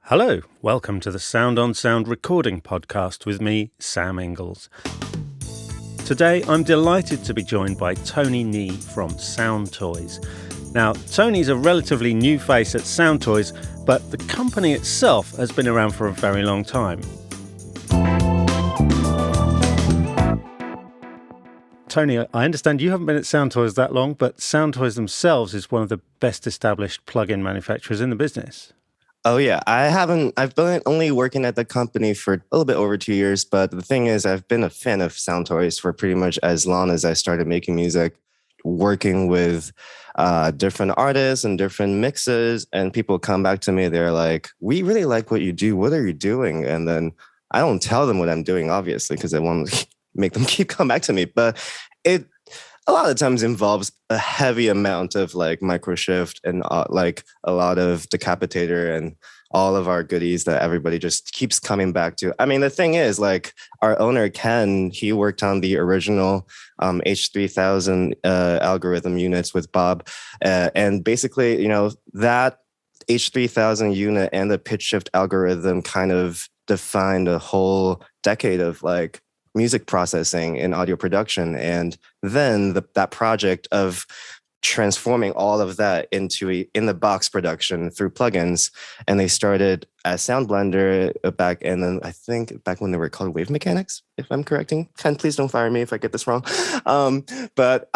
Hello, welcome to the Sound on Sound recording podcast with me, Sam Inglis. Today I'm delighted to be joined by Tony Nee from Soundtoys. Now, Tony's a relatively new face at Soundtoys, but the company itself has been around for a very long time. Tony, I understand you haven't been at Soundtoys that long, but Soundtoys themselves is one of the best established plug-in manufacturers in the business. Oh yeah, I've been only working at the company for a little bit over 2 years, but the thing is, I've been a fan of Soundtoys for pretty much as long as I started making music, working with different artists and different mixes, and people come back to me. They're like, "We really like what you do. What are you doing?" And then I don't tell them what I'm doing, obviously, because I want to make them keep coming back to me. But it a lot of times involves a heavy amount of like microshift and like a lot of decapitator and all of our goodies that everybody just keeps coming back to. I mean, the thing is, like, our owner, Ken, he worked on the original H3000 algorithm units with Bob. And basically, that H3000 unit and the pitch shift algorithm kind of defined a whole decade of like music processing and audio production. And then that project of transforming all of that into in-the-box production through plugins. And they started as Sound Blender back, and then I think back when they were called Wave Mechanics, if I'm correcting. Ken, please don't fire me if I get this wrong. But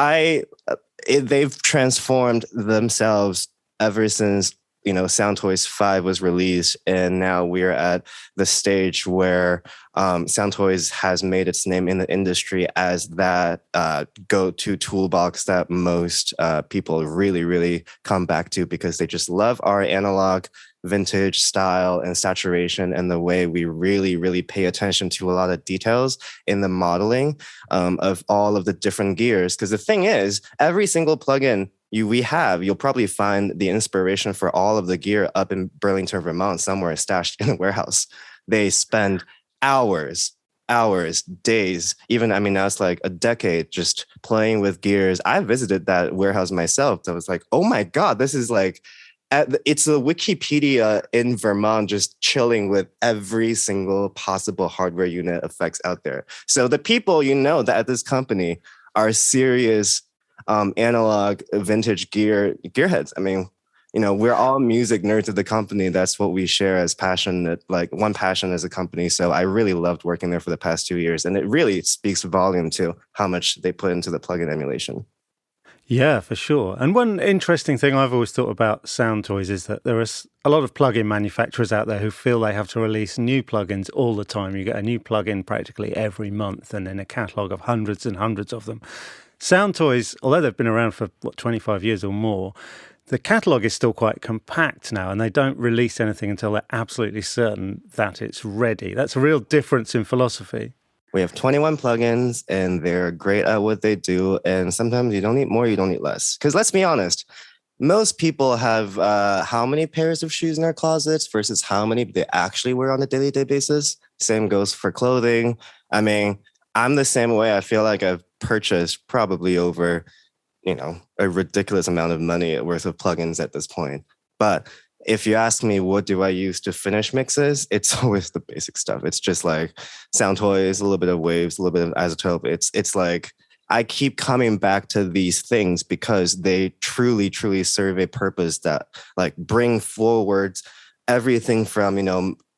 they've transformed themselves ever since Soundtoys 5 was released, and now we're at the stage where Soundtoys has made its name in the industry as that go-to toolbox that most people really, really come back to because they just love our analog vintage style and saturation and the way we really, really pay attention to a lot of details in the modeling of all of the different gears. Because the thing is, every single plugin you'll probably find the inspiration for all of the gear up in Burlington, Vermont, somewhere stashed in a warehouse. They spend hours, days, even, now it's like a decade just playing with gears. I visited that warehouse myself. I was like, oh my God, this is like, it's a Wikipedia in Vermont, just chilling with every single possible hardware unit effects out there. So the people that at this company are serious analog vintage gearheads. We're all music nerds of the company. That's what we share as passion, like one passion as a company. So I really loved working there for the past 2 years. And it really speaks volume to how much they put into the plugin emulation. Yeah, for sure. And one interesting thing I've always thought about Soundtoys is that there are a lot of plugin manufacturers out there who feel they have to release new plugins all the time. You get a new plugin practically every month and then a catalogue of hundreds and hundreds of them. Soundtoys, although they've been around for 25 years or more, the catalogue is still quite compact now, and they don't release anything until they're absolutely certain that it's ready. That's a real difference in philosophy. We have 21 plugins, and they're great at what they do. And sometimes you don't need more, you don't need less. Because let's be honest, most people have how many pairs of shoes in their closets versus how many they actually wear on a daily basis. Same goes for clothing. I'm the same way. I feel like I've purchased probably over, a ridiculous amount of money worth of plugins at this point. But if you ask me, what do I use to finish mixes? It's always the basic stuff. It's just like Soundtoys, a little bit of Waves, a little bit of Isotope. It's like I keep coming back to these things because they truly, truly serve a purpose that like bring forward everything from,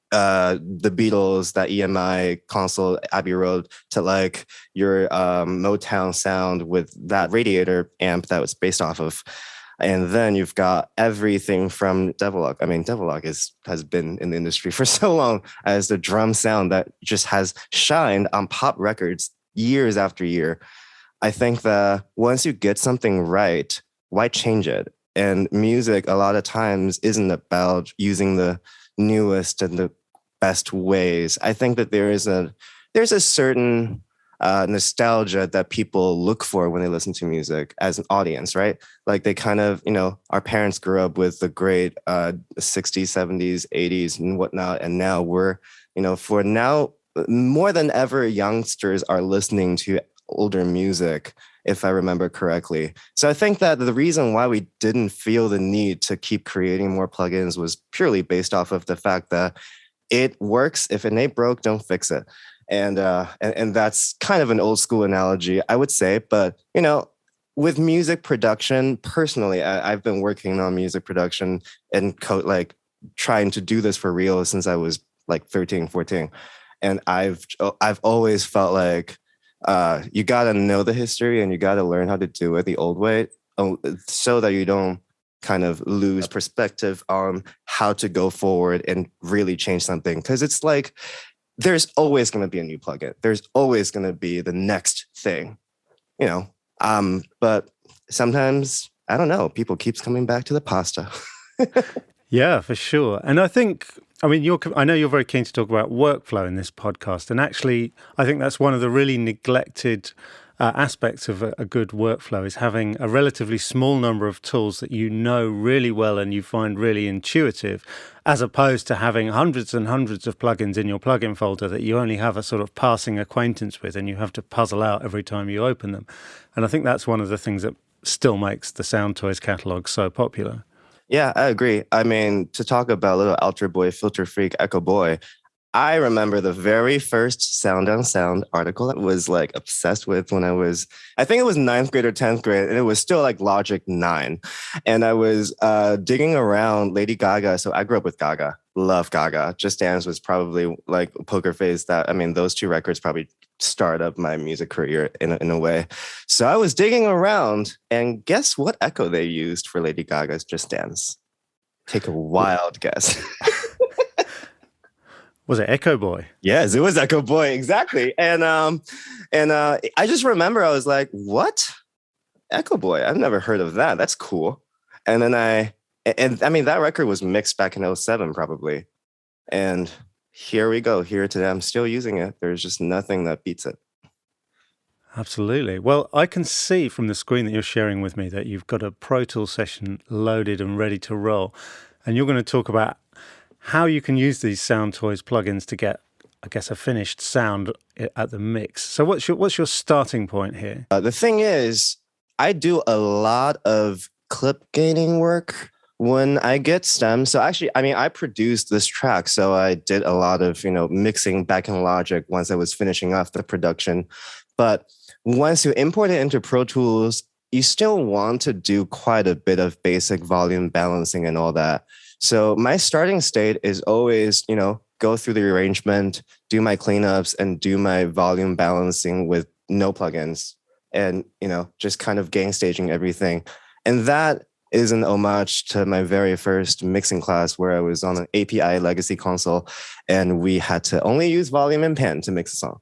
the Beatles, that EMI console, Abbey Road, to like your Motown sound with that radiator amp that was based off of. And then you've got everything from Devil-Lock. Devil-Lock has been in the industry for so long as the drum sound that just has shined on pop records years after year. I think that once you get something right, why change it? And music, a lot of times, isn't about using the newest and the best ways. I think that there's a certain nostalgia that people look for when they listen to music as an audience, right? Like they kind of, our parents grew up with the great 60s, 70s, 80s and whatnot. And now we're, for now, more than ever, youngsters are listening to older music if I remember correctly. So I think that the reason why we didn't feel the need to keep creating more plugins was purely based off of the fact that it works. If it ain't broke, don't fix it. And that's kind of an old school analogy, I would say. But, with music production, personally, I've been working on music production and like trying to do this for real since I was like 13, 14. And I've always felt like you got to know the history and you got to learn how to do it the old way so that you don't kind of lose perspective on how to go forward and really change something. Because it's like there's always going to be a new plugin. There's always going to be the next thing, but sometimes, I don't know, people keeps coming back to the pasta. Yeah, for sure. And I know you're very keen to talk about workflow in this podcast. And actually, I think that's one of the really neglected aspects of a good workflow is having a relatively small number of tools that you know really well and you find really intuitive, as opposed to having hundreds and hundreds of plugins in your plugin folder that you only have a sort of passing acquaintance with and you have to puzzle out every time you open them. And I think that's one of the things that still makes the Soundtoys catalog so popular. Yeah, I agree. I mean, to talk about little Ultra Boy, Filter Freak, Echo Boy, I remember the very first Sound on Sound article that was like obsessed with when I think it was 9th grade or 10th grade, and it was still like Logic 9. And I was digging around Lady Gaga. So I grew up with Gaga, love Gaga. Just Dance was probably like Poker Face. Those two records probably start up my music career in a way. So I was digging around, and guess what echo they used for Lady Gaga's Just Dance? Take a wild guess. Was it Echo Boy? Yes, it was Echo Boy, exactly. And I just remember I was like, "What? Echo Boy? I've never heard of that. That's cool." And then that record was mixed back in 2007 probably. And here we go. Here today, I'm still using it. There's just nothing that beats it. Absolutely. Well, I can see from the screen that you're sharing with me that you've got a Pro Tools session loaded and ready to roll. And you're going to talk about how you can use these Soundtoys plugins to get, I guess, a finished sound at the mix. So what's your starting point here? The thing is, I do a lot of clip gaining work when I get stems. So actually, I produced this track. So I did a lot of, mixing back in Logic once I was finishing off the production. But once you import it into Pro Tools, you still want to do quite a bit of basic volume balancing and all that. So my starting state is always, go through the arrangement, do my cleanups, and do my volume balancing with no plugins and, just kind of gain staging everything. And that is an homage to my very first mixing class where I was on an API legacy console and we had to only use volume and pen to mix a song.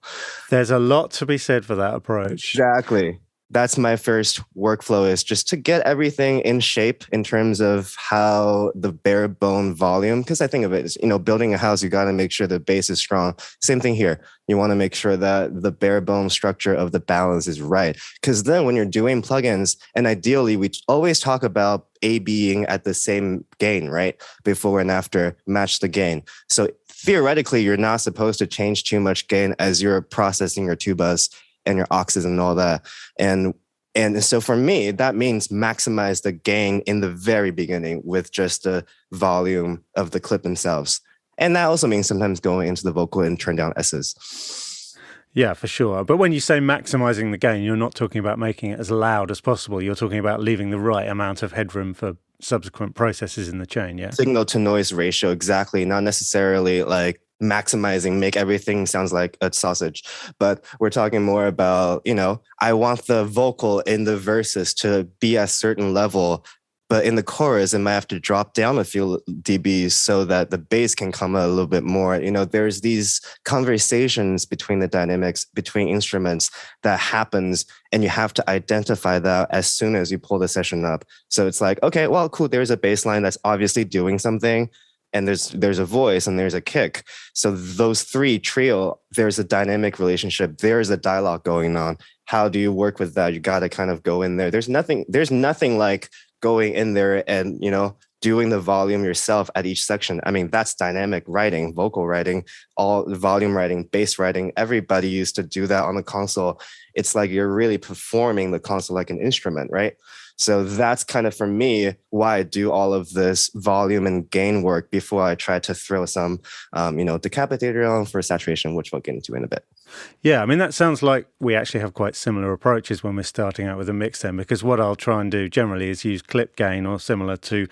There's a lot to be said for that approach. Exactly. That's my first workflow, is just to get everything in shape in terms of how the bare bone volume, because I think of it as, building a house, you got to make sure the base is strong. Same thing here. You want to make sure that the bare bone structure of the balance is right. Because then when you're doing plugins, and ideally we always talk about A being at the same gain, right? Before and after match the gain. So theoretically, you're not supposed to change too much gain as you're processing your tubas and your auxes and all that. And so for me, that means maximize the gain in the very beginning with just the volume of the clip themselves. And that also means sometimes going into the vocal and turn down S's. Yeah, for sure. But when you say maximizing the gain, you're not talking about making it as loud as possible. You're talking about leaving the right amount of headroom for subsequent processes in the chain, yeah? Signal to noise ratio, exactly. Not necessarily like maximizing, make everything sounds like a sausage, but we're talking more about, I want the vocal in the verses to be at a certain level, but in the chorus, it might have to drop down a few dBs so that the bass can come a little bit more. There's these conversations between the dynamics, between instruments that happens, and you have to identify that as soon as you pull the session up. So it's like, okay, well, cool. There's a bass line that's obviously doing something. And there's a voice and there's a kick. So those three trio, there's a dynamic relationship. There's a dialogue going on. How do you work with that? You got to kind of go in there. There's nothing like going in there and, doing the volume yourself at each section. I mean, that's dynamic writing, vocal writing, all volume writing, bass writing. Everybody used to do that on the console. It's like you're really performing the console like an instrument, right? So that's kind of, for me, why I do all of this volume and gain work before I try to throw some, decapitator on for saturation, which we'll get into in a bit. Yeah, I mean, that sounds like we actually have quite similar approaches when we're starting out with a mix then, because what I'll try and do generally is use clip gain or similar to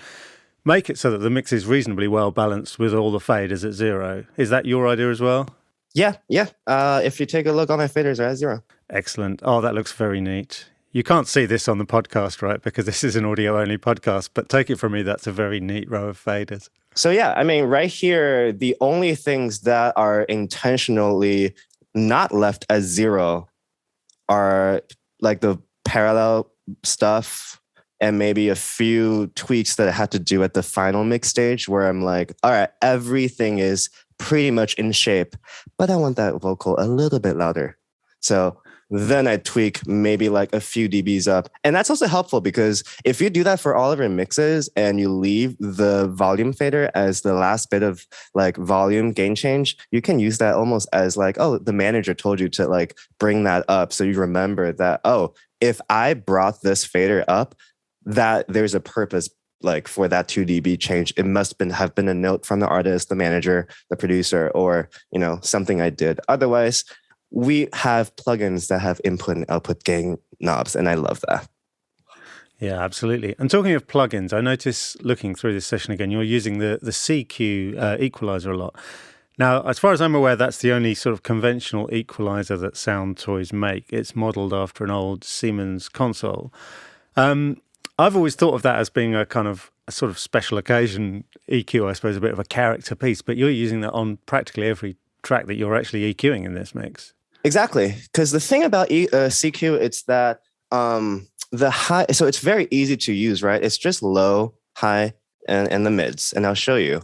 make it so that the mix is reasonably well balanced with all the faders at 0. Is that your idea as well? Yeah. If you take a look, all my faders are at 0. Excellent. Oh, that looks very neat. You can't see this on the podcast, right? Because this is an audio-only podcast, but take it from me, that's a very neat row of faders. So yeah, I mean, right here, the only things that are intentionally not left as 0 are like the parallel stuff and maybe a few tweaks that I had to do at the final mix stage where I'm like, all right, everything is pretty much in shape, but I want that vocal a little bit louder. So then I tweak maybe like a few dBs up. And that's also helpful because if you do that for all of your mixes and you leave the volume fader as the last bit of like volume gain change, you can use that almost as like, oh, the manager told you to like bring that up. So you remember that, oh, if I brought this fader up, that there's a purpose like for that 2 dB change. It must have been a note from the artist, the manager, the producer, or, something I did. Otherwise, we have plugins that have input and output gain knobs, and I love that. Yeah, absolutely. And talking of plugins, I notice looking through this session again, you're using the CQ equalizer a lot. Now, as far as I'm aware, that's the only sort of conventional equalizer that Soundtoys make. It's modeled after an old Siemens console. I've always thought of that as being a sort of special occasion EQ, I suppose, a bit of a character piece, but you're using that on practically every track that you're actually EQing in this mix. Exactly. Because the thing about CQ, it's that the high, so it's very easy to use, right? It's just low, high, and the mids, and I'll show you.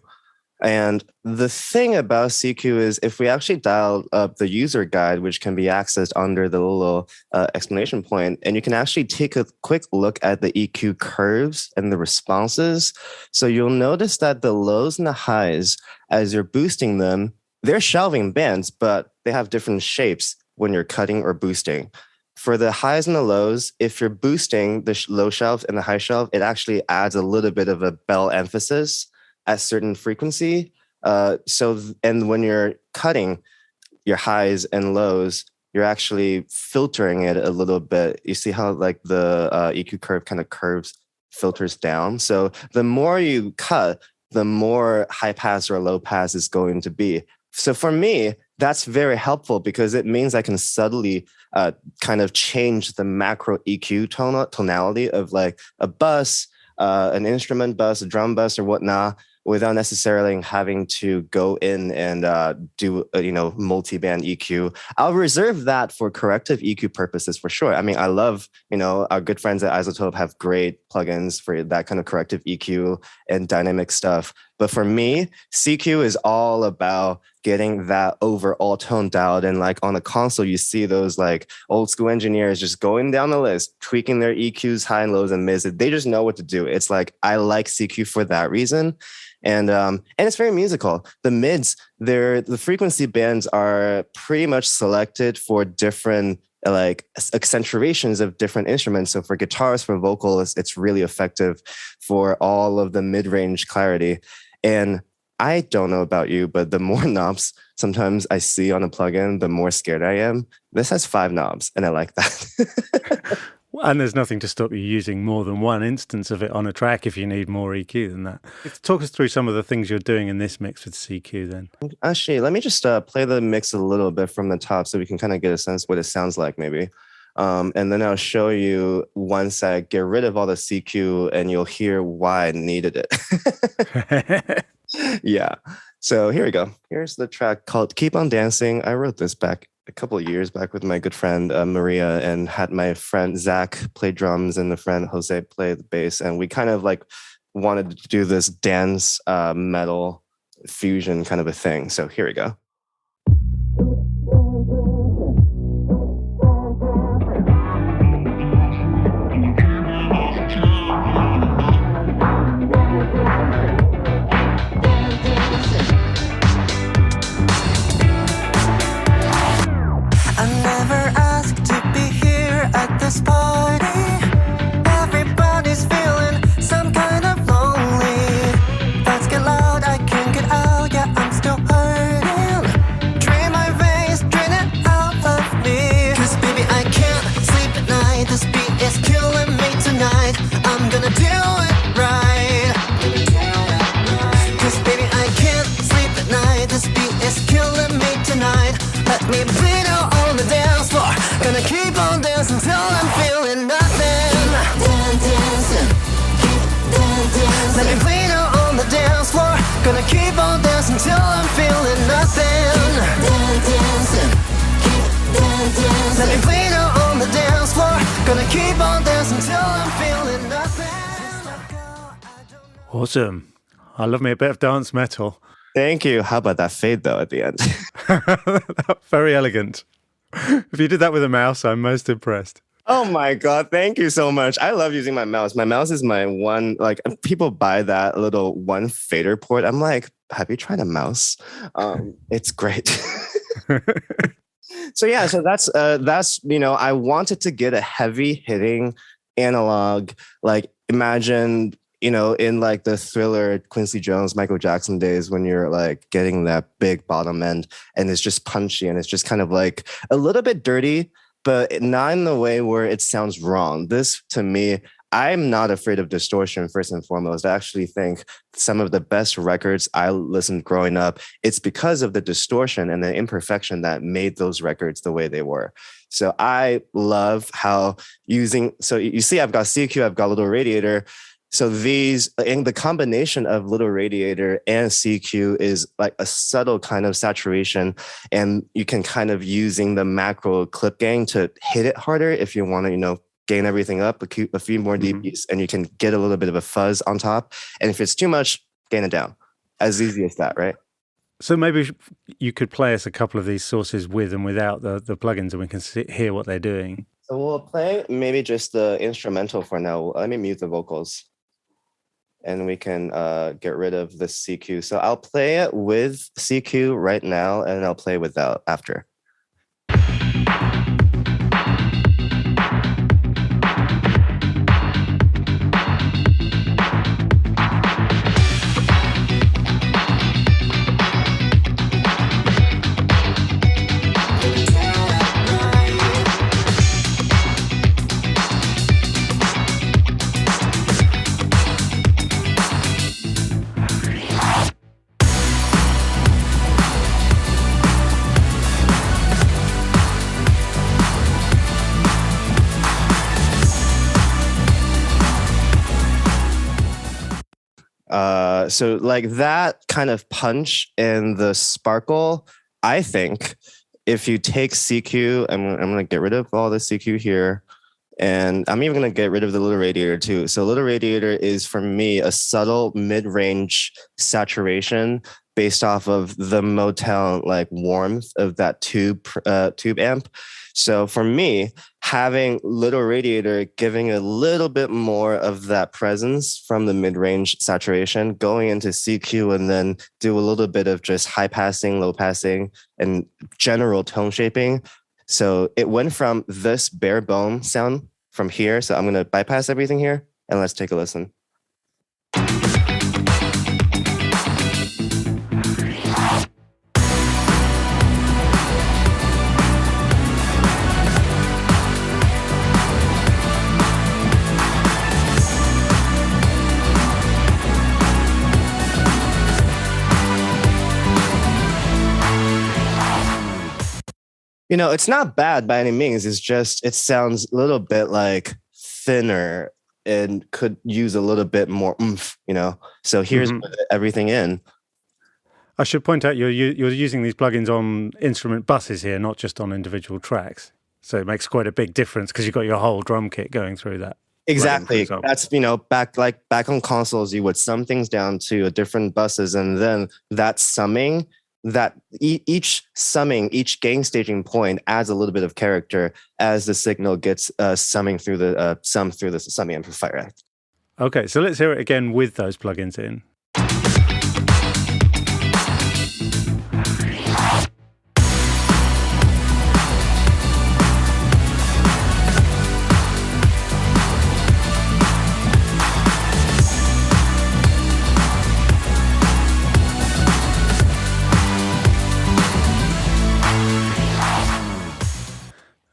And the thing about CQ is if we actually dial up the user guide, which can be accessed under the little explanation point, and you can actually take a quick look at the EQ curves and the responses. So you'll notice that the lows and the highs, as you're boosting them, they're shelving bands, but they have different shapes when you're cutting or boosting. For the highs and the lows, if you're boosting the low shelf and the high shelf, it actually adds a little bit of a bell emphasis at certain frequency. And when you're cutting your highs and lows, you're actually filtering it a little bit. You see how like the EQ curve kind of curves, filters down. So the more you cut, the more high pass or low pass is going to be. So for me, that's very helpful because it means I can subtly kind of change the macro EQ tonality of like a bus, an instrument bus, a drum bus or whatnot, without necessarily having to go in and do multi-band EQ. I'll reserve that for corrective EQ purposes for sure. I mean, I love, our good friends at Isotope have great plugins for that kind of corrective EQ and dynamic stuff. But for me, CQ is all about getting that overall tone dialed. And like on the console, you see those like old school engineers just going down the list, tweaking their EQs, high and lows and mids. They just know what to do. It's like, I like CQ for that reason. And it's very musical. The mids, the frequency bands are pretty much selected for different like accentuations of different instruments. So for guitars, for vocals, it's really effective for all of the mid-range clarity. And I don't know about you, but the more knobs sometimes I see on a plugin, the more scared I am. This has 5 knobs, and I like that. And there's nothing to stop you using more than one instance of it on a track if you need more EQ than that. Talk us through some of the things you're doing in this mix with CQ then. Actually, let me just play the mix a little bit from the top so we can kind of get a sense what it sounds like maybe. And then I'll show you once I get rid of all the CQ and you'll hear why I needed it. Yeah. So here we go. Here's the track called Keep on Dancing. I wrote this back a couple of years back with my good friend Maria, and had my friend Zach play drums and the friend Jose play the bass. And we kind of like wanted to do this dance metal fusion kind of a thing. So here we go. Me beat on the dance floor. Gonna keep on dancing till I'm feeling nothing. Dancing. Let me beat on the dance floor. Gonna keep on dancing till I'm feeling nothing. Dancing. Let me beat on the dance floor. Gonna keep on dancing till I'm feeling nothing. Awesome. I love me a bit of dance metal. Thank you. How about that fade though at the end? Very elegant. If you did that with a mouse, I'm most impressed. Oh my God. Thank you so much. I love using my mouse. My mouse is my one, like people buy that little one fader port. I'm like, have you tried a mouse? It's great. So yeah, so that's, you know, I wanted to get a heavy hitting analog, like imagine, you know, in like the Thriller, Quincy Jones, Michael Jackson days when you're like getting that big bottom end and it's just punchy and it's just kind of like a little bit dirty, but not in the way where it sounds wrong. This, to me, I'm not afraid of distortion, first and foremost. I actually think some of the best records I listened growing up, it's because of the distortion and the imperfection that made those records the way they were. So I love how so you see, I've got CQ, I've got Little Radiator. So these, in the combination of Little Radiator and CQ is like a subtle kind of saturation. And you can kind of using the macro clip gain to hit it harder if you want to, you know, gain everything up, a few more dBs, and you can get a little bit of a fuzz on top. And if it's too much, gain it down. As easy as that, right? So maybe you could play us a couple of these sources with and without the plugins, and we can hear what they're doing. So we'll play maybe just the instrumental for now. Let me mute the vocals. And we can get rid of the CQ. So I'll play it with CQ right now, and I'll play without after. So like that kind of punch and the sparkle, I think if you take CQ, I'm going to get rid of all the CQ here. And I'm even going to get rid of the Little Radiator too. So Little Radiator is for me a subtle mid-range saturation based off of the Motown like warmth of that tube amp. So for me, having Little Radiator giving a little bit more of that presence from the mid-range saturation, going into CQ and then do a little bit of just high passing, low passing, and general tone shaping. So it went from this bare bone sound from here. So I'm going to bypass everything here and let's take a listen. You know, it's not bad by any means. It's just, it sounds a little bit like thinner and could use a little bit more oomph, you know? So here's everything in. I should point out you're using these plugins on instrument buses here, not just on individual tracks. So it makes quite a big difference because you've got your whole drum kit going through that. Exactly. That's, you know, back on consoles, you would sum things down to different buses, and then that summing, that each gain staging point adds a little bit of character as the signal gets summing through the summing amplifier. Okay, so let's hear it again with those plugins in.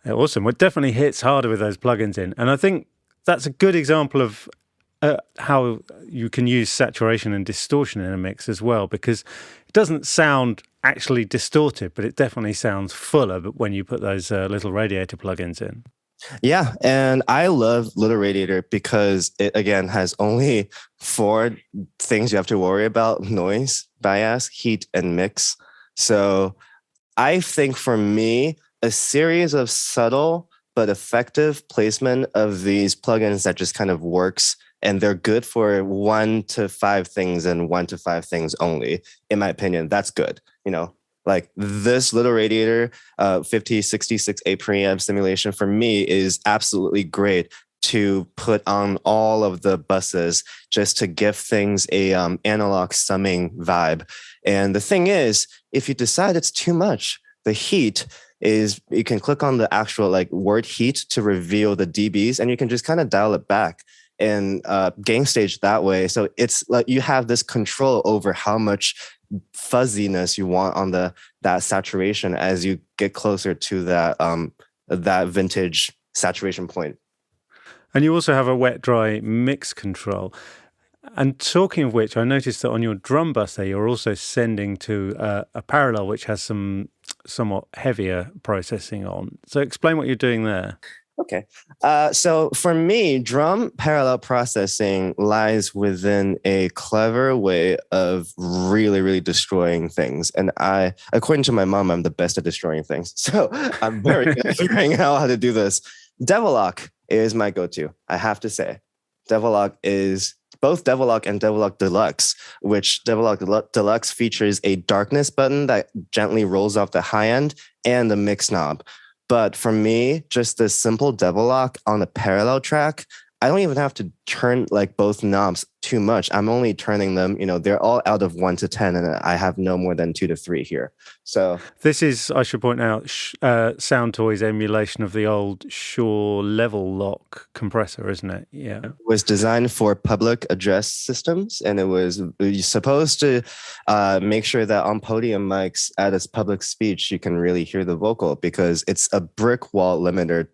Awesome. Well, it definitely hits harder with those plugins in. And I think that's a good example of how you can use saturation and distortion in a mix as well, because it doesn't sound actually distorted, but it definitely sounds fuller when you put those little radiator plugins in. Yeah, and I love Little Radiator because it, again, has only 4 things you have to worry about: noise, bias, heat, and mix. So I think for me, a series of subtle but effective placement of these plugins that just kind of works, and they're good for 1 to 5 things and 1 to 5 things only, in my opinion, that's good. Like this Little Radiator 5066A preamp simulation for me is absolutely great to put on all of the buses just to give things a analog summing vibe. And the thing is, if you decide it's too much, the heat is, you can click on the actual like word heat to reveal the dBs, and you can just kind of dial it back and gain stage that way. So it's like you have this control over how much fuzziness you want on that saturation as you get closer to that vintage saturation point. And you also have a wet dry mix control. And talking of which, I noticed that on your drum bus there, you're also sending to a parallel which has some somewhat heavier processing on. So explain what you're doing there. Okay. So for me, drum parallel processing lies within a clever way of really, really destroying things. And according to my mom, I'm the best at destroying things. So I'm very good at figuring out how to do this. Devil-Lock is my go-to, I have to say. Devil-Lock is both Devil-Lock and Devil-Lock Deluxe, which Devil-Lock Deluxe features a darkness button that gently rolls off the high end and the mix knob. But for me, just the simple Devil-Lock on a parallel track, I don't even have to turn like both knobs too much. I'm only turning them, they're all out of 1 to 10, and I have no more than 2 to 3 here. So this is, I should point out, Soundtoys emulation of the old Shure level lock compressor, isn't it? Yeah. It was designed for public address systems, and it was supposed to make sure that on podium mics at a public speech, you can really hear the vocal, because it's a brick wall limiter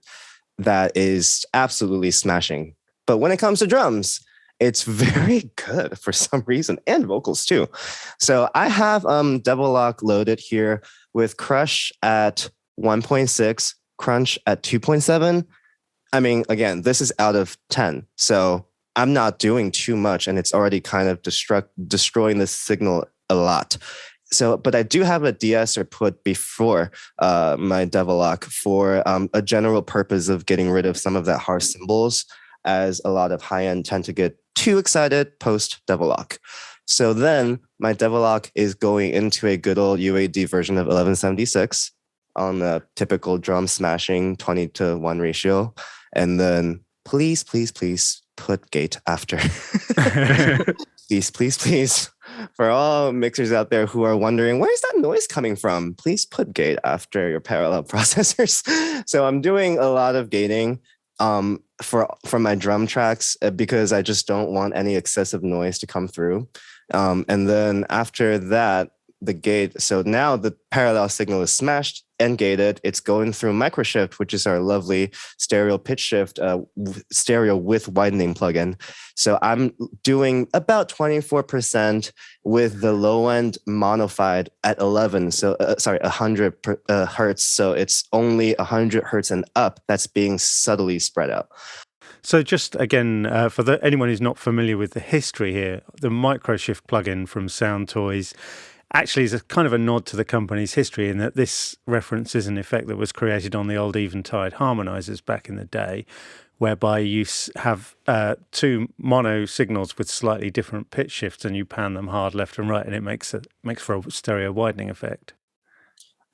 that is absolutely smashing. But when it comes to drums, it's very good for some reason, and vocals too. So I have Devil-Lock loaded here with Crush at 1.6, Crunch at 2.7. I mean, again, this is out of 10. So I'm not doing too much, and it's already kind of destroying the signal a lot. So, but I do have a de-esser put before my Devil-Lock for a general purpose of getting rid of some of that harsh cymbals, as a lot of high-end tend to get too excited post Devil-Lock. So then my Devil-Lock is going into a good old UAD version of 1176 on the typical drum smashing 20-to-1 ratio. And then please, please, please put gate after. Please, please, please. For all mixers out there who are wondering, where is that noise coming from? Please put gate after your parallel processors. So I'm doing a lot of gating for my drum tracks because I just don't want any excessive noise to come through. And then after that, the gate. So now the parallel signal is smashed and gated. It's going through Microshift, which is our lovely stereo pitch shift, stereo with widening plugin. So I'm doing about 24% with the low end monofied at 11. So 100 hertz. So it's only 100 hertz and up that's being subtly spread out. So just again, for anyone who's not familiar with the history here, the Microshift plugin from Soundtoys actually is a kind of a nod to the company's history, in that this references an effect that was created on the old Eventide harmonizers back in the day, whereby you have 2 mono signals with slightly different pitch shifts, and you pan them hard left and right, and it makes for a stereo widening effect.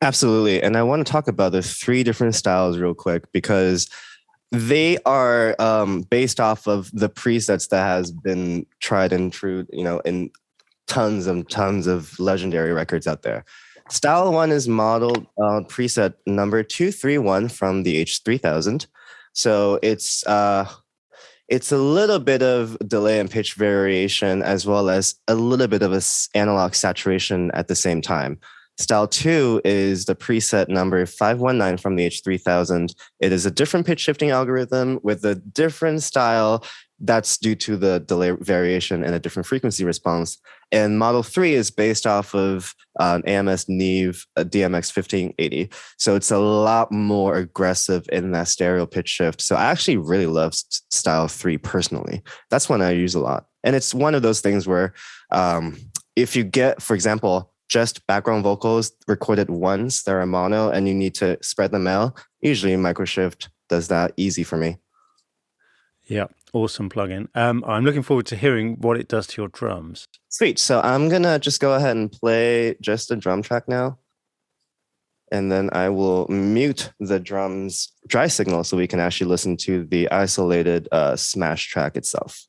Absolutely. And I want to talk about the 3 different styles real quick, because they are based off of the presets that has been tried and true, in tons and tons of legendary records out there. Style 1 is modeled on preset number 231 from the H3000. So it's a little bit of delay and pitch variation, as well as a little bit of an analog saturation at the same time. Style 2 is the preset number 519 from the H3000. It is a different pitch shifting algorithm with a different style that's due to the delay variation and a different frequency response. And Model 3 is based off of an AMS Neve DMX 1580. So it's a lot more aggressive in that stereo pitch shift. So I actually really love Style 3 personally. That's one I use a lot. And it's one of those things where if you get, for example, just background vocals recorded once, they're a mono, and you need to spread them out, usually Microshift does that easy for me. Yeah, awesome plugin. I'm looking forward to hearing what it does to your drums. Sweet. So I'm going to just go ahead and play just a drum track now. And then I will mute the drums dry signal so we can actually listen to the isolated smash track itself.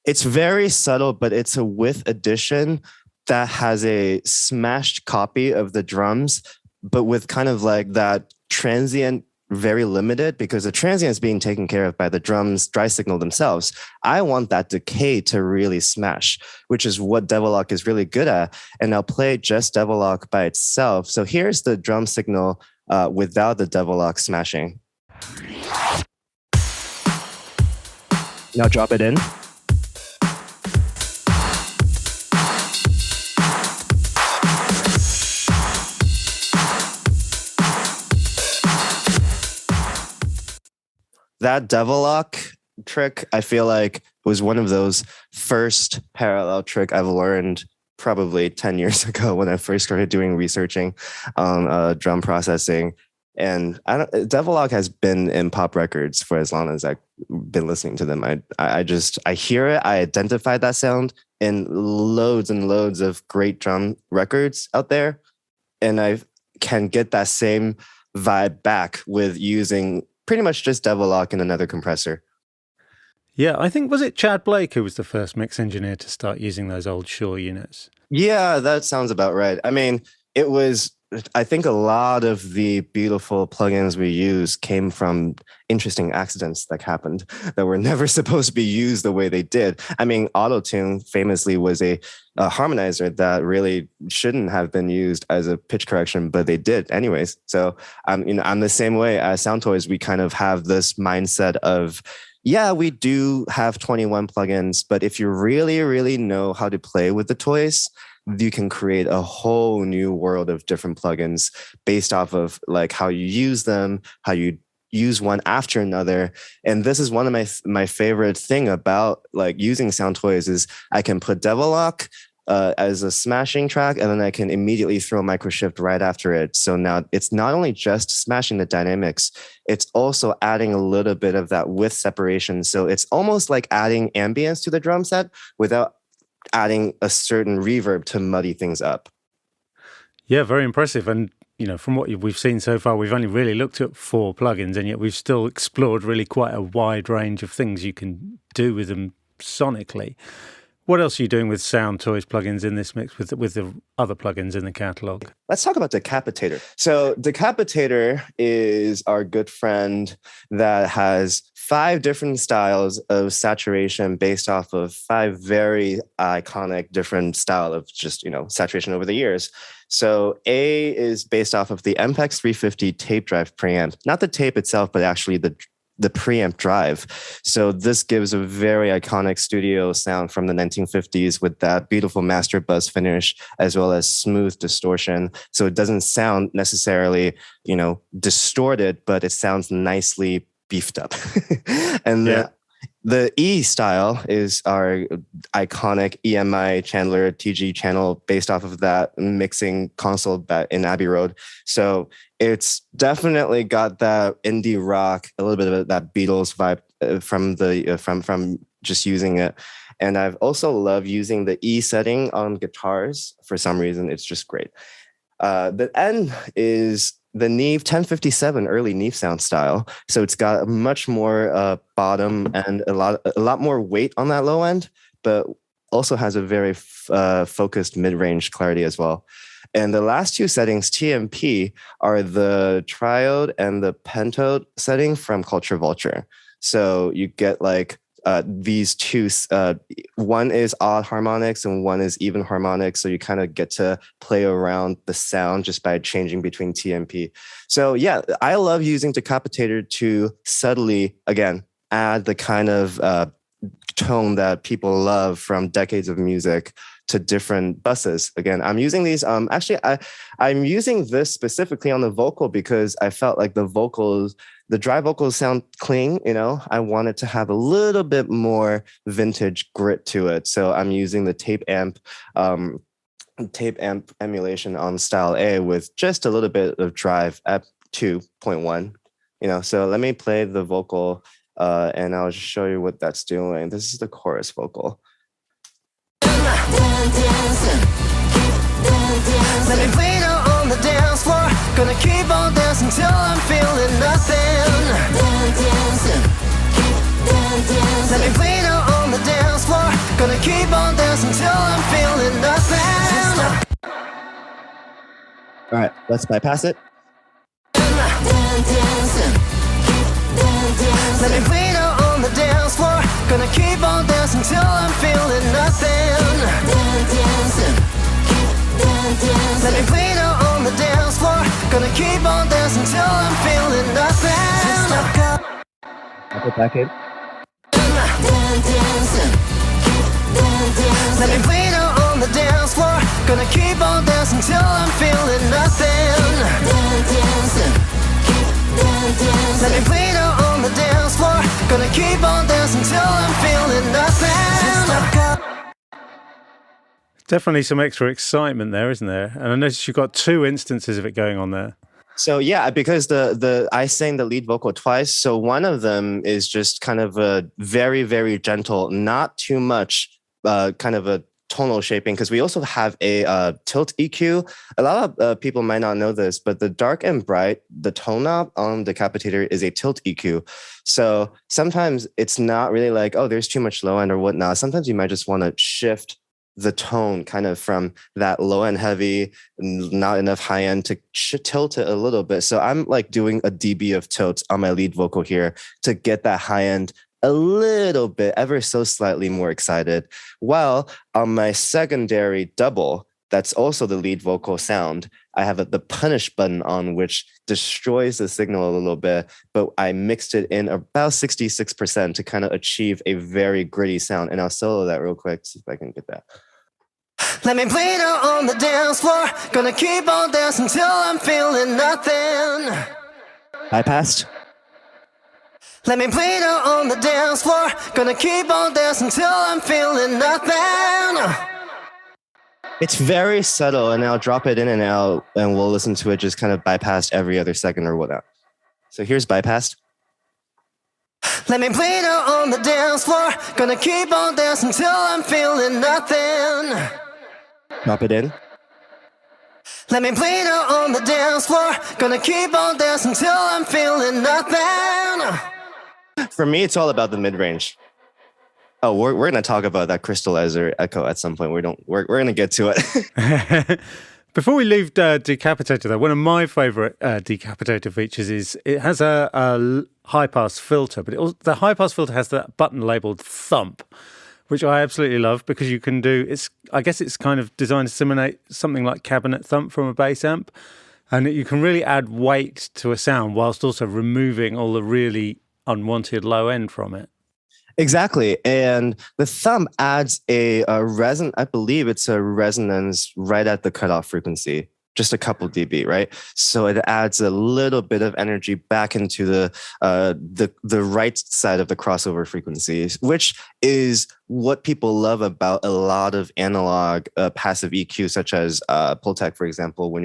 It's very subtle, but it's a with addition that has a smashed copy of the drums, but with kind of like that transient, very limited, because the transient is being taken care of by the drums dry signal themselves. I want that decay to really smash, which is what Devil-Lock is really good at. And I'll play just Devil-Lock by itself. So here's the drum signal without the Devil-Lock smashing. Now drop it in. That Devil-Lock trick, I feel like, was one of those first parallel trick I've learned probably 10 years ago when I first started doing researching on drum processing. And Devil-Lock has been in pop records for as long as I've been listening to them. I hear it, I identify that sound in loads and loads of great drum records out there. And I can get that same vibe back with using pretty much just Devil-Lock and another compressor. Yeah, I think, was it Chad Blake who was the first mix engineer to start using those old Shure units? Yeah, that sounds about right. I mean, I think a lot of the beautiful plugins we use came from interesting accidents that happened that were never supposed to be used the way they did. I mean, Auto-Tune famously was a harmonizer that really shouldn't have been used as a pitch correction, but they did anyways. So I'm the same way as Soundtoys. We kind of have this mindset of, yeah, we do have 21 plugins, but if you really, really know how to play with the toys, you can create a whole new world of different plugins based off of like how you use them, how you use one after another. And this is one of my favorite thing about like using Soundtoys is I can put Devil-Lock as a smashing track, and then I can immediately throw Microshift right after it. So now it's not only just smashing the dynamics, it's also adding a little bit of that width separation. So it's almost like adding ambience to the drum set without adding a certain reverb to muddy things up. Yeah, very impressive. And, you know, from what we've seen so far, we've only really looked at 4 plugins, and yet we've still explored really quite a wide range of things you can do with them sonically. What else are you doing with Soundtoys plugins in this mix with the other plugins in the catalog? Let's talk about Decapitator. So Decapitator is our good friend that has 5 different styles of saturation based off of 5 very iconic different style of just, saturation over the years. So A is based off of the MPEX 350 tape drive preamp, not the tape itself, but actually the preamp drive. So this gives a very iconic studio sound from the 1950s with that beautiful master buzz finish, as well as smooth distortion. So it doesn't sound necessarily, distorted, but it sounds nicely beefed up. And the E style is our iconic EMI Chandler TG channel based off of that mixing console in Abbey Road. So it's definitely got that indie rock, a little bit of that Beatles vibe from just using it. And I've also loved using the E setting on guitars. For some reason, it's just great. The N is the Neve 1057 early Neve sound style. So it's got a much more bottom and a lot more weight on that low end, but also has a very focused mid-range clarity as well. And the last two settings, TMP, are the triode and the pentode setting from Culture Vulture. So you get like these two, one is odd harmonics and one is even harmonics. So you kind of get to play around the sound just by changing between TMP. So yeah, I love using Decapitator to subtly, again, add the kind of tone that people love from decades of music to different buses. Again, I'm using these. Actually, I'm using this specifically on the vocal because I felt like the dry vocals sound clean. I wanted to have a little bit more vintage grit to it. So I'm using the tape amp emulation on style A with just a little bit of drive at 2.1. So let me play the vocal and I'll just show you what that's doing. This is the chorus vocal. Let me wait on the dance floor. Gonna keep on dancing till I'm feeling nothing. Let me wait on the dance floor. Gonna keep on dancing till I'm feeling nothing. All right, let's bypass it. Let me wait on the dance floor. Gonna keep on dancing till I'm feeling nothing. Let me wait on the dance floor. Gonna keep on dancing till I'm feeling nothing. I'll put back in. Let me wait on the dance floor. Gonna keep on dancing till I'm feeling nothing. Let me wait on the dance floor. Gonna keep on dancing till I'm feeling nothing. Definitely some extra excitement there, isn't there? And I noticed you've got two instances of it going on there. So yeah, because I sang the lead vocal twice. So one of them is just kind of a very, very gentle, not too much, kind of a tonal shaping, because we also have a tilt EQ. A lot of people might not know this, but the dark and bright, the tone knob on the Decapitator is a tilt EQ. So sometimes it's not really like, oh, there's too much low end or whatnot. Sometimes you might just want to shift the tone kind of from that low end heavy, not enough high end, to tilt it a little bit. So I'm like doing a dB of tilt on my lead vocal here to get that high end a little bit, ever so slightly more excited. While on my secondary double, that's also the lead vocal sound, I have the punish button on, which destroys the signal a little bit, but I mixed it in about 66% to kind of achieve a very gritty sound. And I'll solo that real quick, see if I can get that. Let me bleed on the dance floor. Gonna keep on dancing till I'm feeling nothing. I passed. Let me bleed on the dance floor. Gonna keep on dancing till I'm feeling nothing. It's very subtle, and I'll drop it in and out, and we'll listen to it just kind of bypassed every other second or whatnot. So here's bypassed. Let me bleed on the dance floor. Gonna keep on dancing till I'm feeling nothing. Drop it in. Let me bleed on the dance floor. Gonna keep on dancing till I'm feeling nothing. For me, it's all about the mid-range. Oh, we're going to talk about that crystallizer echo at some point. We're going to get to it. Before we leave Decapitator, though, one of my favorite Decapitator features is it has a high-pass filter, but the high-pass filter has that button labeled thump, which I absolutely love because you can do, I guess it's kind of designed to simulate something like cabinet thump from a bass amp, and you can really add weight to a sound whilst also removing all the really unwanted low end from it. Exactly. And the thump adds a resonance, I believe it's a resonance right at the cutoff frequency, just a couple dB, right? So it adds a little bit of energy back into the right side of the crossover frequencies, which is what people love about a lot of analog passive EQ, such as Pultec, for example. When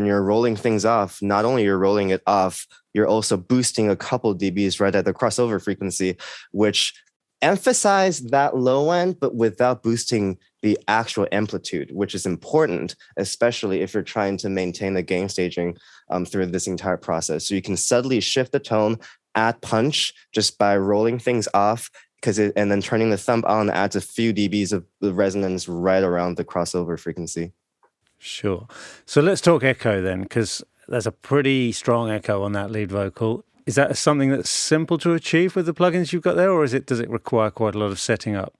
you're rolling things off, not only you're rolling it off, you're also boosting a couple dBs right at the crossover frequency, which emphasize that low end, but without boosting the actual amplitude, which is important, especially if you're trying to maintain the gain staging through this entire process. So you can subtly shift the tone, add punch just by rolling things off, and then turning the thumb on adds a few dBs of the resonance right around the crossover frequency. Sure. So let's talk echo then, because there's a pretty strong echo on that lead vocal. Is that something that's simple to achieve with the plugins you've got there, or does it require quite a lot of setting up?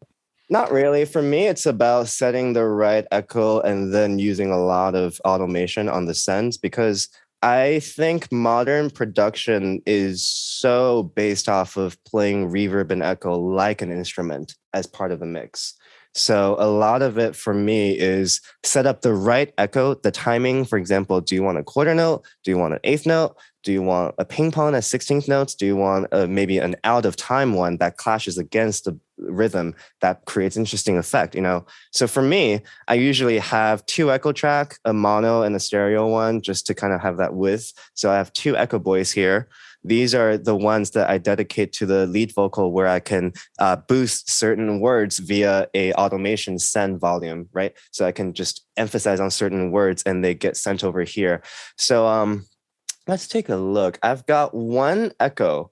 Not really. For me, it's about setting the right echo and then using a lot of automation on the sends, because I think modern production is so based off of playing reverb and echo like an instrument as part of the mix. So a lot of it for me is set up the right echo, the timing. For example, do you want a quarter note? Do you want an eighth note? Do you want a ping pong at 16th notes? Do you want maybe an out of time one that clashes against the rhythm that creates interesting effect, you know? So for me, I usually have 2 echo track, a mono and a stereo one, just to kind of have that width. So I have 2 echo boys here. These are the ones that I dedicate to the lead vocal, where I can boost certain words via a automation send volume, right? So I can just emphasize on certain words and they get sent over here. So let's take a look. I've got one echo,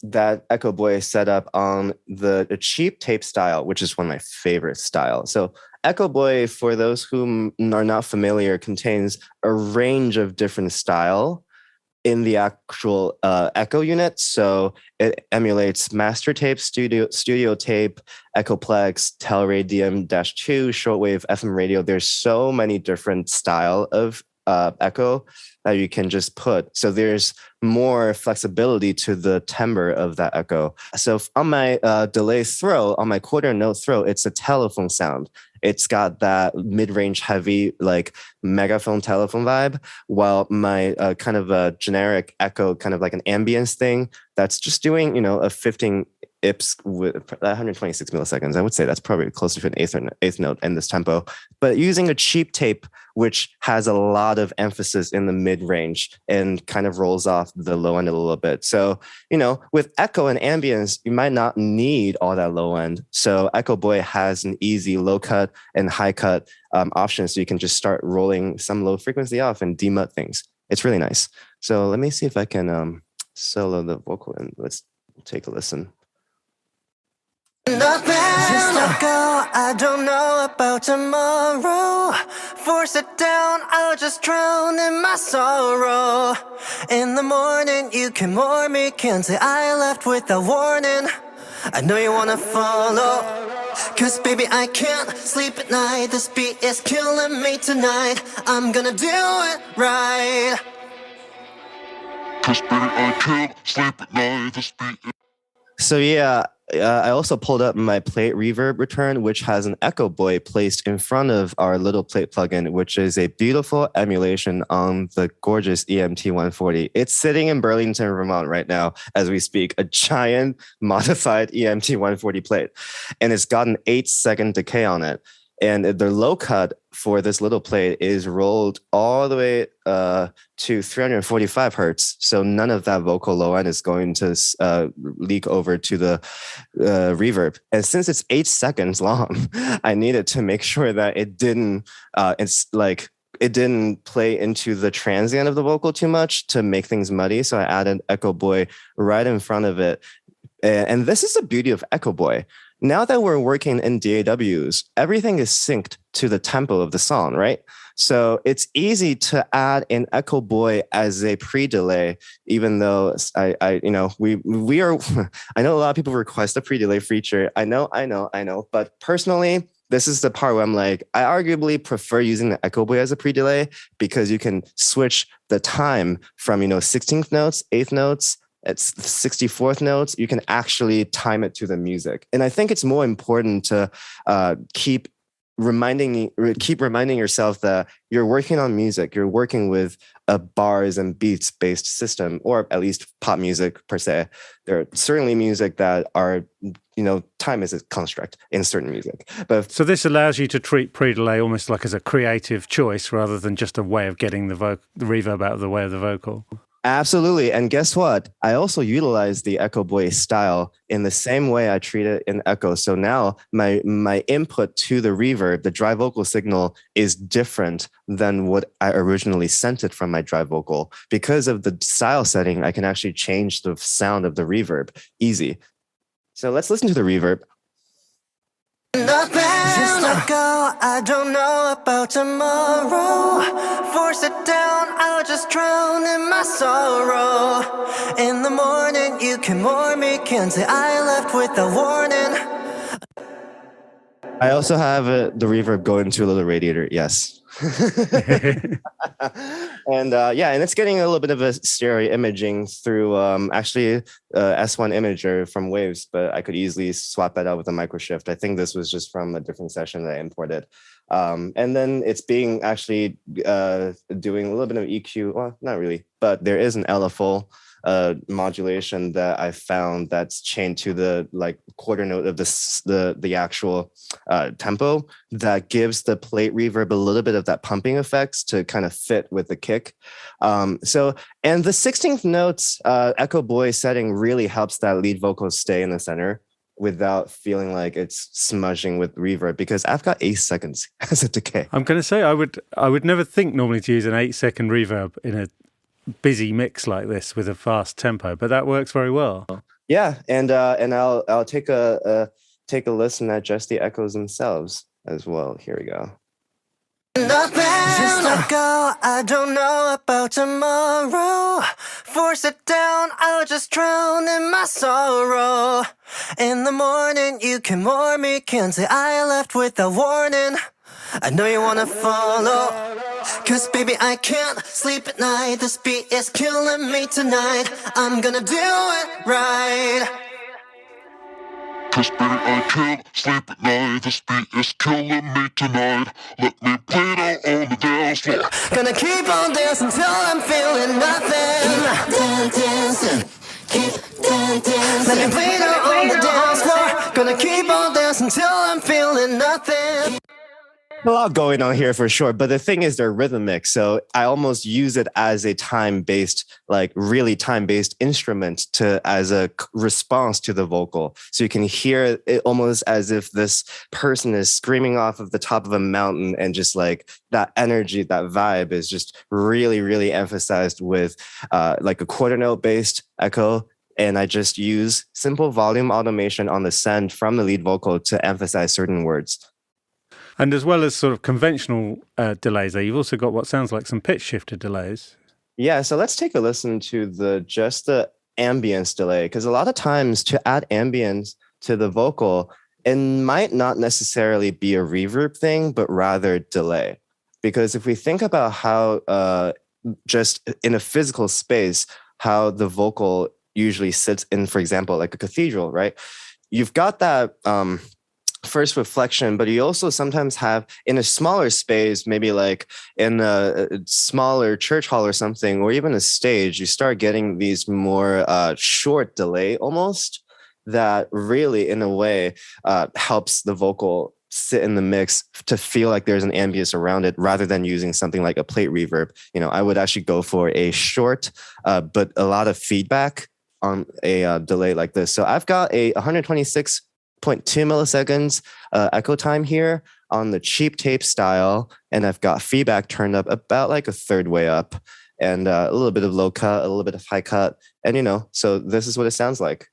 that echo boy is set up on the cheap tape style, which is one of my favorite styles. So echo boy, for those who are not familiar, contains a range of different style in the actual echo unit. So it emulates master tape, studio tape, Echoplex, Telray DM-2, shortwave, FM radio. There's so many different style of echo that you can just put. So there's more flexibility to the timbre of that echo. So on my delay throw, on my quarter note throw, it's a telephone sound. It's got that mid-range heavy, like megaphone telephone vibe, while my kind of a generic echo, kind of like an ambience thing, that's just doing, you know, a 15 IPS with 126 milliseconds. I would say that's probably closer to an eighth note in this tempo, but using a cheap tape, which has a lot of emphasis in the mid-range and kind of rolls off the low end a little bit. So, you know, with echo and ambience, you might not need all that low end. So Echo Boy has an easy low cut and high cut option. So you can just start rolling some low frequency off and demut things. It's really nice. So let me see if I can solo the vocal and let's take a listen. Nothing. Just let go, I don't know about tomorrow. Force it down, I'll just drown in my sorrow. In the morning, you can mourn me, can't say I left without warning. I know you wanna follow, cause baby I can't sleep at night. This beat is killing me tonight. I'm gonna do it right. Cause baby I can't sleep at night. This beat is... So yeah, I also pulled up my plate reverb return, which has an Echo Boy placed in front of our little plate plugin, which is a beautiful emulation on the gorgeous EMT 140. It's sitting in Burlington, Vermont right now as we speak, a giant modified EMT 140 plate. And it's got an 8-second decay on it. And the low cut for this little plate is rolled all the way to 345 hertz. So none of that vocal low end is going to leak over to the reverb. And since it's 8 seconds long, I needed to make sure that it didn't play into the transient of the vocal too much to make things muddy. So I added Echo Boy right in front of it. And this is the beauty of Echo Boy. Now that we're working in DAWs, everything is synced to the tempo of the song, right? So it's easy to add an Echo Boy as a pre-delay, even though we are, I know a lot of people request a pre-delay feature. I know. But personally, this is the part where I'm like, I arguably prefer using the Echo Boy as a pre-delay because you can switch the time from, 16th notes, 8th notes, it's 64th notes. You can actually time it to the music. And I think it's more important to keep reminding yourself that you're working on music. You're working with a bars and beats based system, or at least pop music per se. There are certainly music that are, time is a construct in certain music. But so this allows you to treat pre-delay almost like as a creative choice rather than just a way of getting the reverb out of the way of the vocal. Absolutely. And guess what? I also utilize the Echo Boy style in the same way I treat it in Echo. So now my input to the reverb, the dry vocal signal, is different than what I originally sent it from my dry vocal. Because of the style setting, I can actually change the sound of the reverb easy. So let's listen to the reverb. Nothing. Just let go, I don't know about tomorrow. Force it down, I'll just drown in my sorrow. In the morning, you can mourn me, can't say I left without warning. I also have the reverb go into a little radiator. Yes. And and it's getting a little bit of a stereo imaging through actually S1 imager from Waves, but I could easily swap that out with a microshift. I think this was just from a different session that I imported. And then it's being actually doing a little bit of EQ. Well, not really, but there is an LFO modulation that I found that's chained to the quarter note of the actual tempo that gives the plate reverb a little bit of that pumping effects to kind of fit with the kick. And the 16th notes Echo Boy setting really helps that lead vocal stay in the center without feeling like it's smudging with reverb, because I've got 8 seconds as a decay. I'm going to say I would never think normally to use an 8-second reverb in a busy mix like this with a fast tempo, but that works very well. Yeah, and I'll take a listen at just the echoes themselves as well. Here we go. Nothing. Just let go, I don't know about tomorrow. Force it down, I'll just drown in my sorrow. In the morning, you can mourn me, can't say I left without warning. I know you wanna follow, cause baby I can't sleep at night. This beat is killing me tonight. I'm gonna do it right. Cause baby I can't sleep at night. This beat is killing me tonight. Let me play it out on the dance floor. Gonna keep on dancing till I'm feeling nothing. Dancing, keep dancing. Let me play it out on the dance floor. Gonna keep on dancing till I'm feeling nothing. A lot going on here for sure, but the thing is they're rhythmic, so I almost use it as a time-based, really time-based instrument as a response to the vocal. So you can hear it almost as if this person is screaming off of the top of a mountain, and just like that energy, that vibe is just really, really emphasized with like a quarter note based echo. And I just use simple volume automation on the send from the lead vocal to emphasize certain words. And as well as sort of conventional delays there, you've also got what sounds like some pitch shifter delays. Yeah, so let's take a listen to just the ambience delay, because a lot of times to add ambience to the vocal, it might not necessarily be a reverb thing, but rather delay. Because if we think about how just in a physical space, how the vocal usually sits in, for example, like a cathedral, right? You've got that first reflection, but you also sometimes have in a smaller space, maybe like in a smaller church hall or something, or even a stage, you start getting these more short delay almost, that really in a way helps the vocal sit in the mix to feel like there's an ambience around it, rather than using something like a plate reverb. I would actually go for a short but a lot of feedback on a delay like this. So I've got a 126.2 milliseconds echo time here on the cheap tape style, and I've got feedback turned up about like a third way up, and a little bit of low cut, a little bit of high cut, and so this is what it sounds like.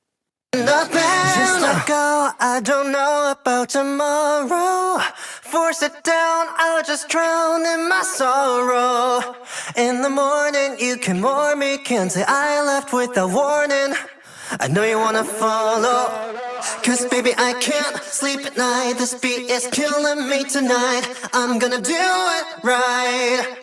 Nothing. Just let go, I don't know about tomorrow. Force it down, I'll just drown in my sorrow. In the morning, you can mourn me, can't say I left without warning. I know you wanna follow, cause baby I can't sleep at night. This beat is killing me tonight. I'm gonna do it right.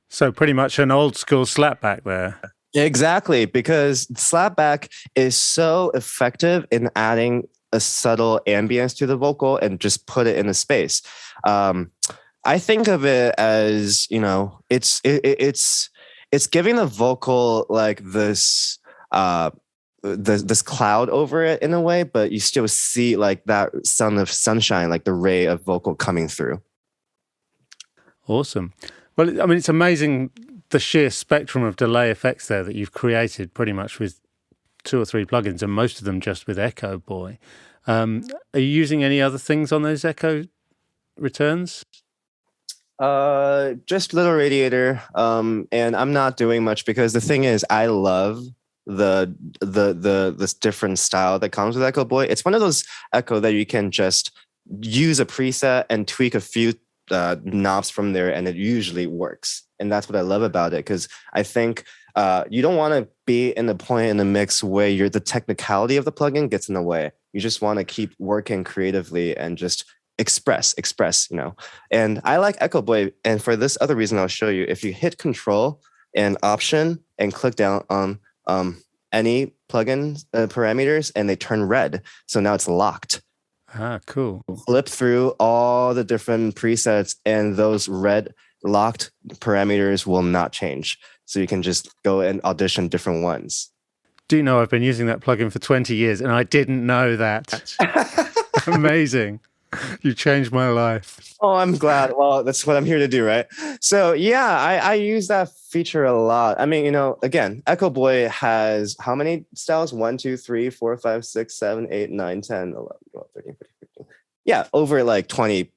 So pretty much an old school slapback there. Exactly, because slapback is so effective in adding a subtle ambience to the vocal and just put it in a space. I think of it as, it's giving the vocal like this this cloud over it in a way, but you still see like that sunshine, like the ray of vocal coming through. Awesome. Well, I mean, it's amazing the sheer spectrum of delay effects there that you've created pretty much with 2 or 3 plugins, and most of them just with Echo Boy. Are you using any other things on those Echo returns? Just little radiator. And I'm not doing much because the thing is, I love this different style that comes with Echo Boy. It's one of those Echo that you can just use a preset and tweak a few knobs from there, and it usually works. And that's what I love about it, because I think you don't want to be in the point in the mix where the technicality of the plugin gets in the way. You just want to keep working creatively and just express, And I like Echo Boy. And for this other reason, I'll show you. If you hit Control and Option and click down on any plugin parameters, and they turn red. So now it's locked. Ah, cool. Flip through all the different presets, and those red locked parameters will not change. So you can just go and audition different ones. Do you know I've been using that plugin for 20 years and I didn't know that. Amazing. You changed my life. Oh, I'm glad. Well, that's what I'm here to do, right? So yeah, I use that feature a lot. I mean, again, Echo Boy has how many styles? 1, 2, 3, 4, 5, 6, 7, 8, 9, 10, 11, 12, 13, 14, 15. Yeah, over like 20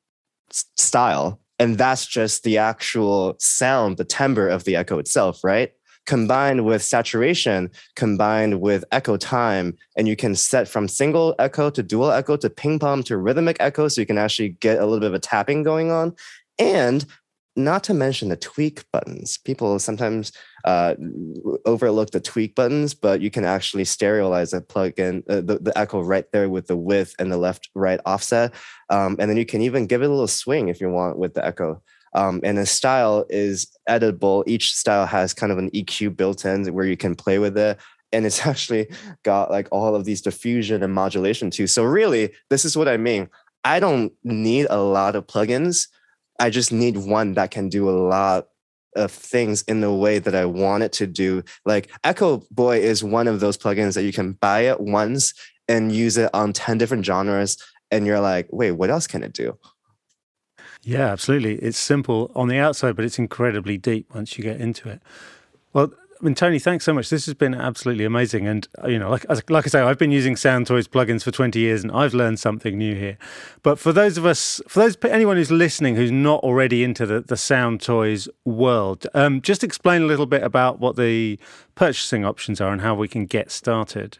style. And that's just the actual sound, the timbre of the Echo itself, right? Combined with saturation, combined with echo time, and you can set from single echo to dual echo to ping pong to rhythmic echo, so you can actually get a little bit of a tapping going on. And not to mention the tweak buttons. People sometimes overlook the tweak buttons, but you can actually stereoize a plugin, the echo right there with the width and the left-right offset. And then you can even give it a little swing if you want with the echo. And the style is editable. Each style has kind of an EQ built in where you can play with it. And it's actually got like all of these diffusion and modulation too. So really, this is what I mean. I don't need a lot of plugins. I just need one that can do a lot of things in the way that I want it to do. Like Echo Boy is one of those plugins that you can buy it once and use it on 10 different genres. And you're like, wait, what else can it do? Yeah, absolutely. It's simple on the outside, but it's incredibly deep once you get into it. Well, I mean, Tony, thanks so much. This has been absolutely amazing. And, like I say, I've been using Soundtoys plugins for 20 years and I've learned something new here. But for anyone who's listening who's not already into the Soundtoys world, just explain a little bit about what the purchasing options are and how we can get started.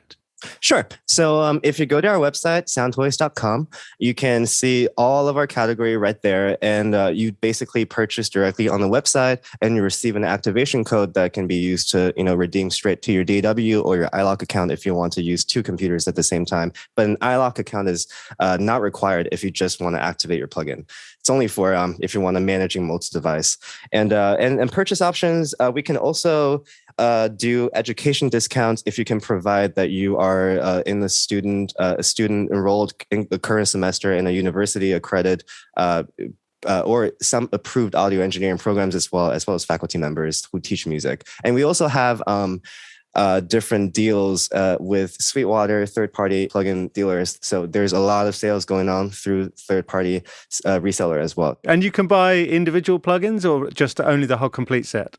Sure. So if you go to our website, soundtoys.com, you can see all of our category right there. And you basically purchase directly on the website and you receive an activation code that can be used to, redeem straight to your DAW or your iLock account if you want to use 2 computers at the same time. But an iLock account is not required if you just want to activate your plugin. It's only for if you want to managing multi-device. And purchase options, we can also do education discounts if you can provide that you are a student enrolled in the current semester in a university accredited or some approved audio engineering programs as well as faculty members who teach music. And we also have different deals with Sweetwater third-party plugin dealers. So there's a lot of sales going on through third-party reseller as well. And you can buy individual plugins or just only the whole complete set?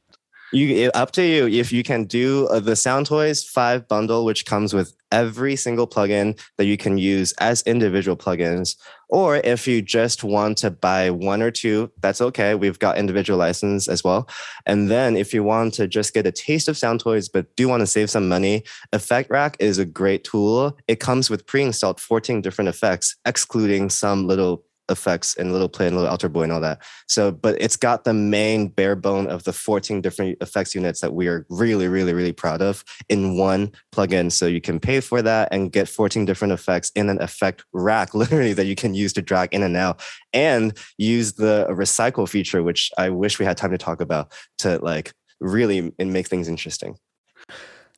Up to you. If you can do the Soundtoys 5 bundle, which comes with every single plugin that you can use as individual plugins, or if you just want to buy 1 or 2, that's okay. We've got individual license as well. And then if you want to just get a taste of Soundtoys, but do want to save some money, Effect Rack is a great tool. It comes with pre-installed 14 different effects, excluding some little effects and little play and little alter boy and all that. So, but it's got the main bare bone of the 14 different effects units that we are really, really, really proud of in one plugin. So you can pay for that and get 14 different effects in an effect rack, literally, that you can use to drag in and out and use the recycle feature, which I wish we had time to talk about to like really make things interesting.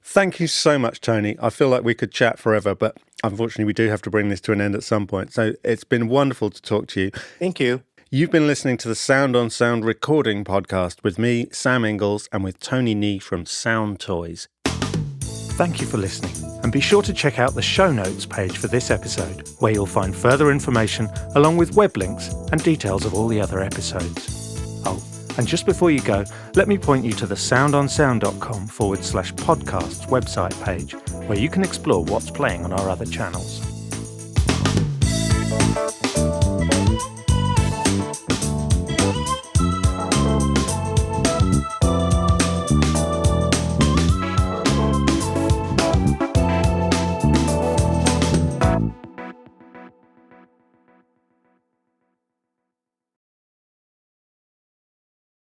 Thank you so much, Tony. I feel like we could chat forever, but unfortunately we do have to bring this to an end at some point. So it's been wonderful to talk to you. Thank you. You've been listening to the Sound on Sound recording podcast with me, Sam Inglis, and with Tony Nee from Soundtoys. Thank you for listening, and be sure to check out the show notes page for this episode, where you'll find further information along with web links and details of all the other episodes. Oh, And just before you go, let me point you to the soundonsound.com/podcasts website page, where you can explore what's playing on our other channels.